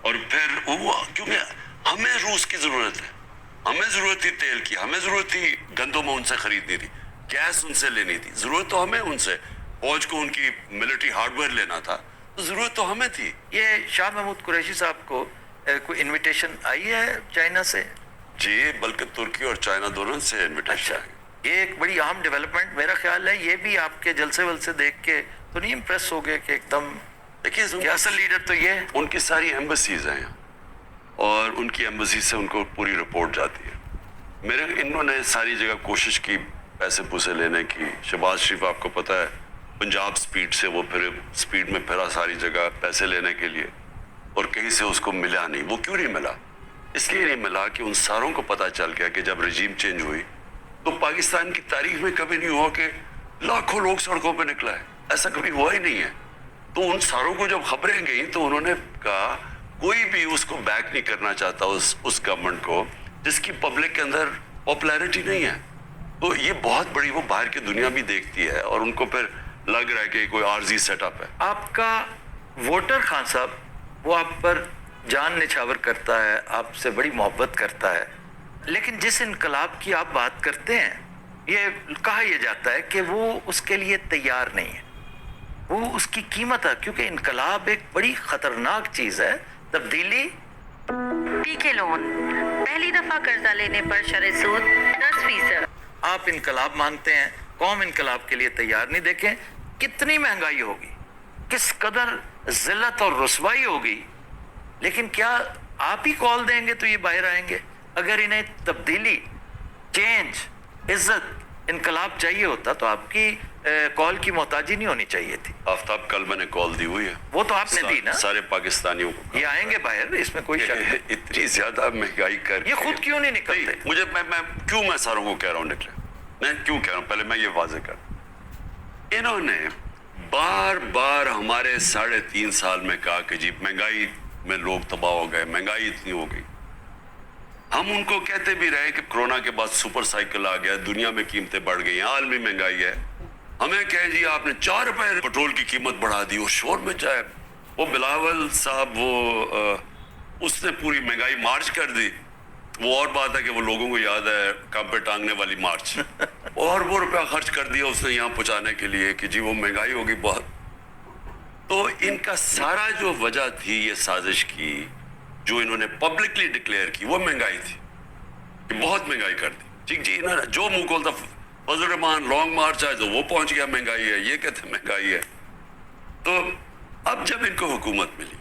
اور پھر وہ کیونکہ ہمیں روس کی ضرورت ہے, ہمیں ضرورت تھی تیل کی, ہمیں ضرورت تھی گندم ان سے خریدنی تھی, گیس ان سے لینی تھی, ضرورت تو ہمیں ان سے, فوج کو ان کی ملٹری ہارڈ ویئر لینا تھا, ضرورت تو ہمیں تھی. یہ شاہ محمود قریشی صاحب کو کوئی انویٹیشن آئی ہے چائنا سے؟ جی, بلکہ ترکی اور چائنا دونوں سے انویٹیشن اچھا, یہ ایک بڑی اہم ڈیولپمنٹ میرا خیال ہے. یہ بھی آپ کے جلسے ولسے دیکھ کے تو نہیں امپریس ہو گئے کہ ایک دم کہ اصل لیڈر تو یہ؟ ان کی ساری ایمبسیز ہیں اور ان کی ایمبسی سے ان کو پوری رپورٹ جاتی ہے. انہوں نے ساری جگہ کوشش کی پیسے پوسے لینے کی. شہباز شریف آپ کو پتہ ہے پنجاب سپیڈ سے وہ پھر سپیڈ میں پھرا ساری جگہ پیسے لینے کے لیے, اور کہیں سے اس کو ملا نہیں. وہ کیوں نہیں ملا؟ اس لیے نہیں ملا کہ ان ساروں کو پتہ چل گیا کہ جب رجیم چینج ہوئی تو پاکستان کی تاریخ میں کبھی نہیں ہوا کہ لاکھوں لوگ سڑکوں پہ نکلا ہے. ایسا کبھی ہوا ہی نہیں ہے. تو ان ساروں کو جب خبریں گئیں تو انہوں نے کہا کوئی بھی اس کو بیک نہیں کرنا چاہتا اس گورنمنٹ کو جس کی پبلک کے اندر پاپولیرٹی نہیں ہے. تو یہ بہت بڑی وہ باہر کی دنیا بھی دیکھتی ہے, اور ان کو پھر لگ رہا ہے کہ کوئی عارضی سیٹ اپ ہے. آپ کا ووٹر خان صاحب وہ آپ پر جان نچھاور کرتا ہے, آپ سے بڑی محبت کرتا ہے, لیکن جس انقلاب کی آپ بات کرتے ہیں یہ کہا یہ جاتا ہے کہ وہ اس کے لیے تیار نہیں ہے. وہ اس کی قیمت ہے, کیونکہ انقلاب ایک بڑی خطرناک چیز ہے. تبدیلی پی کے لون پہلی دفعہ قرضہ لینے پر شرح سود 10%. آپ انقلاب مانتے ہیں, قوم انقلاب کے لیے تیار نہیں. دیکھیں کتنی مہنگائی ہوگی, کس قدر ذلت اور رسوائی ہوگی, لیکن کیا آپ ہی کال دیں گے تو یہ باہر آئیں گے؟ اگر انہیں تبدیلی, چینج, عزت, انقلاب چاہیے ہوتا تو آپ کی کال کی محتاجی نہیں ہونی چاہیے تھی. آفتاب کل میں نے کال دی ہوئی ہے, وہ تو آپ نے دی نا. سارے پاکستانیوں کو یہ آئیں گے باہر, اس میں کوئی شک نہیں. اتنی زیادہ مہنگائی کر یہ خود کیوں نہیں نکلتے؟ مجھے میں ساروں کو کہہ رہا ہوں نکلے. میں کیوں کہہ رہا ہوں, پہلے میں یہ واضح کر, انہوں نے بار بار ہمارے 3.5 سال میں کہا کہ جی مہنگائی میں لوگ تباہ ہو گئے, مہنگائی اتنی ہو گئی. ہم ان کو کہتے بھی رہے کہ کرونا کے بعد سپر سائیکل آ گیا, دنیا میں قیمتیں بڑھ گئی ہیں, عالمی مہنگائی ہے. ہمیں کہیں جی آپ نے 4 روپے پٹرول کی قیمت بڑھا دی, اور شور میں جائے. وہ بلاول صاحب اس نے پوری مہنگائی مارچ کر دی. وہ اور بات ہے کہ وہ لوگوں کو یاد ہے کام پہ ٹانگنے والی مارچ, اور وہ روپیہ خرچ کر دیا اس نے یہاں پہنچانے کے لیے کہ جی وہ مہنگائی ہوگی بہت. تو ان کا سارا جو وجہ تھی یہ سازش کی جو انہوں نے پبلکلی ڈکلیئر کی, وہ مہنگائی تھی کہ بہت مہنگائی کر دی. جی انہوں نے جو منہ کھولتا فضل الرحمان لانگ مارچ آئے تو وہ پہنچ گیا مہنگائی ہے, یہ کہتے مہنگائی ہے. تو اب جب ان کو حکومت ملی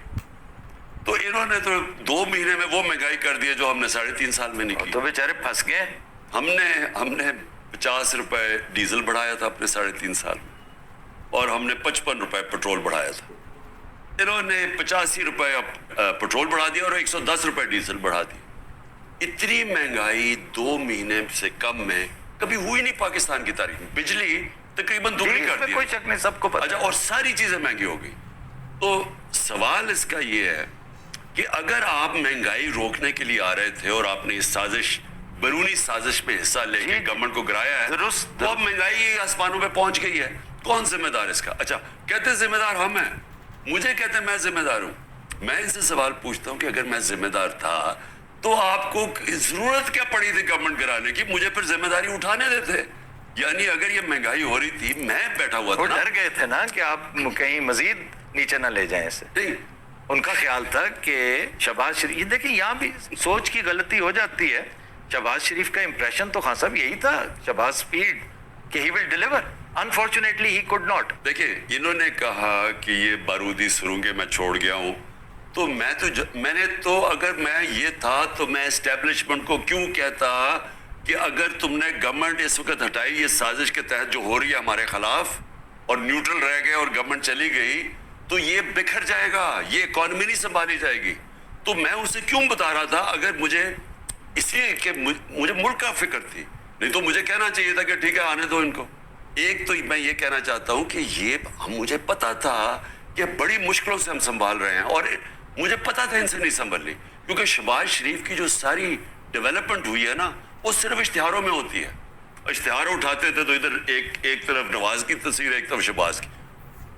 تو انہوں نے تو 2 مہینے میں وہ مہنگائی کر دی جو ہم نے 3.5 سال میں نہیں کی. تو بیچارے پھنس گئے. ہم نے 50 روپے ڈیزل بڑھایا تھا اپنے 3.5 سال میں, اور ہم نے 55 روپے پٹرول بڑھایا تھا. انہوں نے 85 روپے پٹرول بڑھا دیا اور 110 روپے ڈیزل بڑھا دی. اتنی مہنگائی 2 مہینے سے کم میں کبھی ہوئی نہیں پاکستان کی تاریخ میں. بجلی تقریباً دوگنی کر دی, کوئی شک نہیں, سب کو پتہ. اچھا, اور ساری چیزیں مہنگی ہو گئی. تو سوال اس کا یہ ہے کہ اگر آپ مہنگائی روکنے کے لیے آ رہے تھے اور آپ نے اس سازش, بیرونی سازش میں حصہ لے کے گورنمنٹ کو گرایا ہے, تو اب مہنگائی آسمانوں پہ پہنچ گئی ہے. کون ذمہ دار اس کا؟ اچھا کہتے ذمہ دار ہم ہیں, مجھے کہتے میں ذمہ دار ہوں. میں ان سے سوال پوچھتا ہوں کہ اگر میں ذمہ دار تھا تو آپ کو ضرورت کیا پڑی تھی گورنمنٹ گرانے کی؟ مجھے پھر ذمہ داری اٹھانے دیتے. یعنی اگر یہ مہنگائی ہو رہی تھی, میں بیٹھا ہوا تھا, وہ ڈر گئے تھے نا کہ آپ کہیں مزید نیچے نہ لے جائیں اسے. نہیں, ان کا خیال تھا کہ شہباز شریف, یہ دیکھیں یہاں بھی سوچ کی غلطی ہو جاتی ہے. شہباز شریف کا امپریشن تو خان صاحب یہی تھا, شہباز اسپیڈ, کہ he will deliver. Unfortunately he could not. دیکھیں انہوں نے کہا کہ یہ بارودی سرنگیں میں چھوڑ گیا ہوں, تو میں نے تو اگر میں یہ تھا تو میں اسٹیبلشمنٹ کو کیوں کہتا کہ اگر تم نے گورنمنٹ اس وقت ہٹائی یہ سازش کے تحت جو ہو رہی ہے ہمارے خلاف, اور نیوٹرل رہ گئے اور گورنمنٹ چلی گئی, تو یہ بکھر جائے گا, یہ اکانومی نہیں سنبھالی جائے گی. تو میں اسے کیوں بتا رہا تھا؟ اگر مجھے اس لیے کہ مجھے ملک کا فکر تھی, نہیں تو مجھے کہنا چاہیے تھا کہ ٹھیک ہے آنے دو ان کو. ایک تو میں یہ کہنا چاہتا ہوں کہ یہ مجھے پتا تھا کہ بڑی مشکلوں سے ہم سنبھال رہے ہیں, اور مجھے پتا تھا ان سے نہیں سنبھلنی, کیونکہ شہباز شریف کی جو ساری ڈیولپمنٹ ہوئی ہے نا وہ صرف اشتہاروں میں ہوتی ہے. اشتہار اٹھاتے تھے تو ادھر ایک طرف نواز کی تصویر, ایک طرف شہباز کی.